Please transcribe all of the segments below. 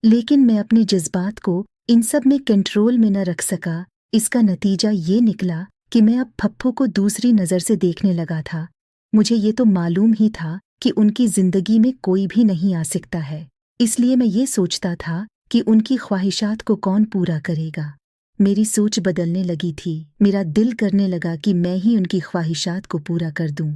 लेकिन मैं अपने जज्बात को इन सब में कंट्रोल में न रख सका। इसका नतीजा ये निकला कि मैं अब पप्पू को दूसरी नज़र से देखने लगा था। मुझे ये तो मालूम ही था कि उनकी ज़िंदगी में कोई भी नहीं आ सकता है, इसलिए मैं ये सोचता था कि उनकी ख्वाहिशात को कौन पूरा करेगा। मेरी सोच बदलने लगी थी। मेरा दिल करने लगा कि मैं ही उनकी ख्वाहिशात को पूरा कर दूं।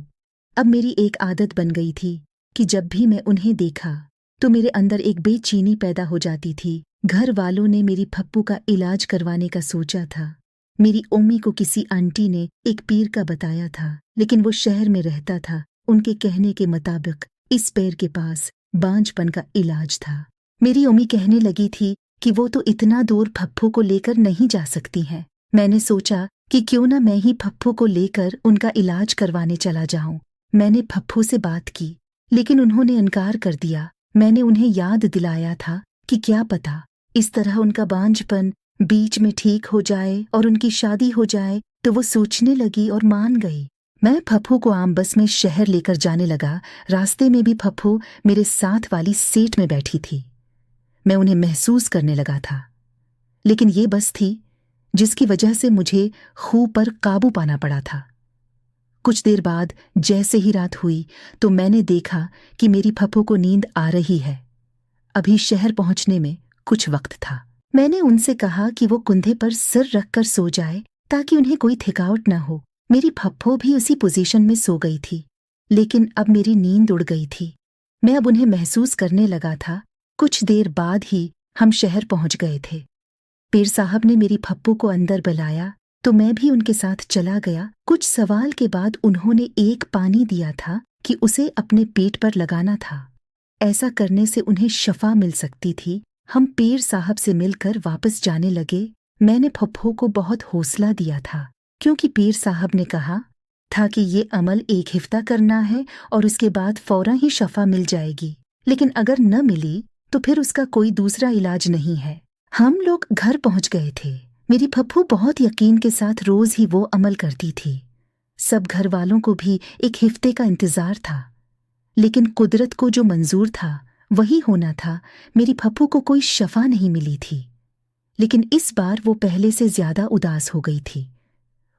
अब मेरी एक आदत बन गई थी कि जब भी मैं उन्हें देखा तो मेरे अंदर एक बेचैनी पैदा हो जाती थी। घर वालों ने मेरी पप्पू का इलाज करवाने का सोचा था। मेरी उम्मी को किसी आंटी ने एक पीर का बताया था, लेकिन वो शहर में रहता था। उनके कहने के मुताबिक इस पैर के पास बांझपन का इलाज था। मेरी उम्मी कहने लगी थी कि वो तो इतना दूर पप्पू को लेकर नहीं जा सकती हैं। मैंने सोचा कि क्यों ना मैं ही पप्पू को लेकर उनका इलाज करवाने चला जाऊं। मैंने पप्पू से बात की, लेकिन उन्होंने इनकार कर दिया। मैंने उन्हें याद दिलाया था कि क्या पता इस तरह उनका बांझपन बीच में ठीक हो जाए और उनकी शादी हो जाए। तो वो सोचने लगी और मान गई। मैं पप्पू को आम बस में शहर लेकर जाने लगा। रास्ते में भी पप्पू मेरे साथ वाली सीट में बैठी थी। मैं उन्हें महसूस करने लगा था, लेकिन ये बस थी जिसकी वजह से मुझे खूह पर काबू पाना पड़ा था। कुछ देर बाद जैसे ही रात हुई तो मैंने देखा कि मेरी पप्पू को नींद आ रही है। अभी शहर पहुंचने में कुछ वक्त था। मैंने उनसे कहा कि वो कंधे पर सिर रखकर सो जाए ताकि उन्हें कोई थकावट न हो। मेरी पप्पू भी उसी पोजीशन में सो गई थी, लेकिन अब मेरी नींद उड़ गई थी। मैं अब उन्हें महसूस करने लगा था। कुछ देर बाद ही हम शहर पहुंच गए थे। पीर साहब ने मेरी पप्पू को अंदर बुलाया तो मैं भी उनके साथ चला गया। कुछ सवाल के बाद उन्होंने एक पानी दिया था कि उसे अपने पेट पर लगाना था। ऐसा करने से उन्हें शफा मिल सकती थी। हम पीर साहब से मिलकर वापस जाने लगे। मैंने पप्पू को बहुत हौसला दिया था, क्योंकि पीर साहब ने कहा था कि ये अमल एक हफ्ता करना है और उसके बाद फौरन ही शफा मिल जाएगी, लेकिन अगर न मिली तो फिर उसका कोई दूसरा इलाज नहीं है। हम लोग घर पहुंच गए थे। मेरी पप्पू बहुत यकीन के साथ रोज ही वो अमल करती थी। सब घर वालों को भी एक हफ्ते का इंतजार था, लेकिन कुदरत को जो मंजूर था वही होना था। मेरी पप्पू को कोई शफा नहीं मिली थी, लेकिन इस बार वो पहले से ज्यादा उदास हो गई थी।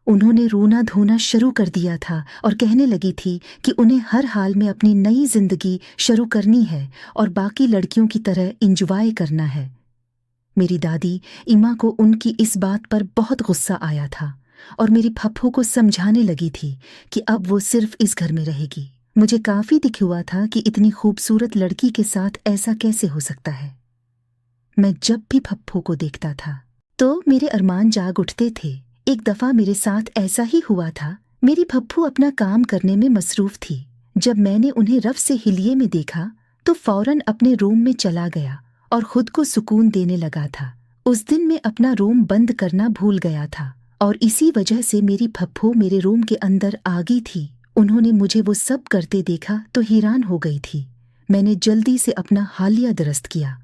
उन्होंने रोना धोना शुरू कर दिया था और कहने लगी थी कि उन्हें हर हाल में अपनी नई जिंदगी शुरू करनी है और बाकी लड़कियों की तरह इंजॉय करना है। मेरी दादी इमा को उनकी इस बात पर बहुत गुस्सा आया था और मेरी पप्पू को समझाने लगी थी कि अब वो सिर्फ इस घर में रहेगी। मुझे काफी दुख हुआ था कि इतनी खूबसूरत लड़की के साथ ऐसा कैसे हो सकता है। मैं जब भी पप्पू को देखता था तो मेरे अरमान जाग उठते थे। एक दफा मेरे साथ ऐसा ही हुआ था। मेरी पप्पू अपना काम करने में मसरूफ थी। जब मैंने उन्हें रफ से हिलिये में देखा तो फौरन अपने रूम में चला गया और खुद को सुकून देने लगा था। उस दिन मैं अपना रूम बंद करना भूल गया था और इसी वजह से मेरी पप्पू मेरे रूम के अंदर आ गई थी। उन्होंने मुझे वो सब करते देखा तो हैरान हो गई थी। मैंने जल्दी से अपना हालिया दुरुस्त किया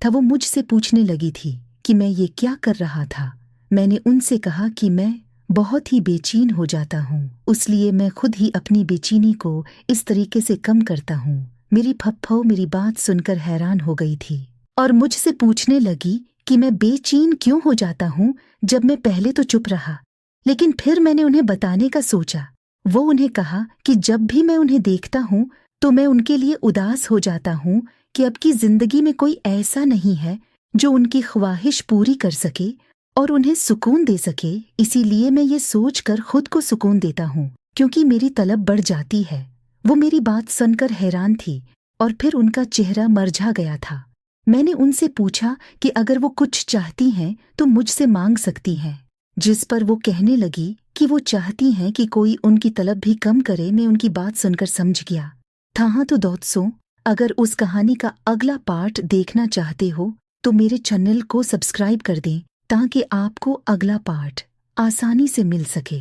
था। वो मुझसे पूछने लगी थी कि मैं ये क्या कर रहा था। मैंने उनसे कहा कि मैं बहुत ही बेचैन हो जाता हूँ, इसलिए मैं खुद ही अपनी बेचैनी को इस तरीके से कम करता हूँ। मेरी पप्पू मेरी बात सुनकर हैरान हो गई थी और मुझसे पूछने लगी कि मैं बेचैन क्यों हो जाता हूँ, जब मैं पहले तो चुप रहा, लेकिन फिर मैंने उन्हें बताने का सोचा। वो उन्हें कहा कि जब भी मैं उन्हें देखता हूँ तो मैं उनके लिए उदास हो जाता हूँ कि अब की जिंदगी में कोई ऐसा नहीं है जो उनकी ख्वाहिश पूरी कर सके और उन्हें सुकून दे सके। इसीलिए मैं ये सोचकर खुद को सुकून देता हूँ, क्योंकि मेरी तलब बढ़ जाती है। वो मेरी बात सुनकर हैरान थी और फिर उनका चेहरा मरझा गया था। मैंने उनसे पूछा कि अगर वो कुछ चाहती हैं तो मुझसे मांग सकती हैं, जिस पर वो कहने लगी कि वो चाहती हैं कि कोई उनकी तलब भी कम करे। मैं उनकी बात सुनकर समझ गया था। हाँ तो दोस्तों, अगर उस कहानी का अगला पार्ट देखना चाहते हो तो मेरे चैनल को सब्सक्राइब कर दें ताकि आपको अगला पार्ट आसानी से मिल सके।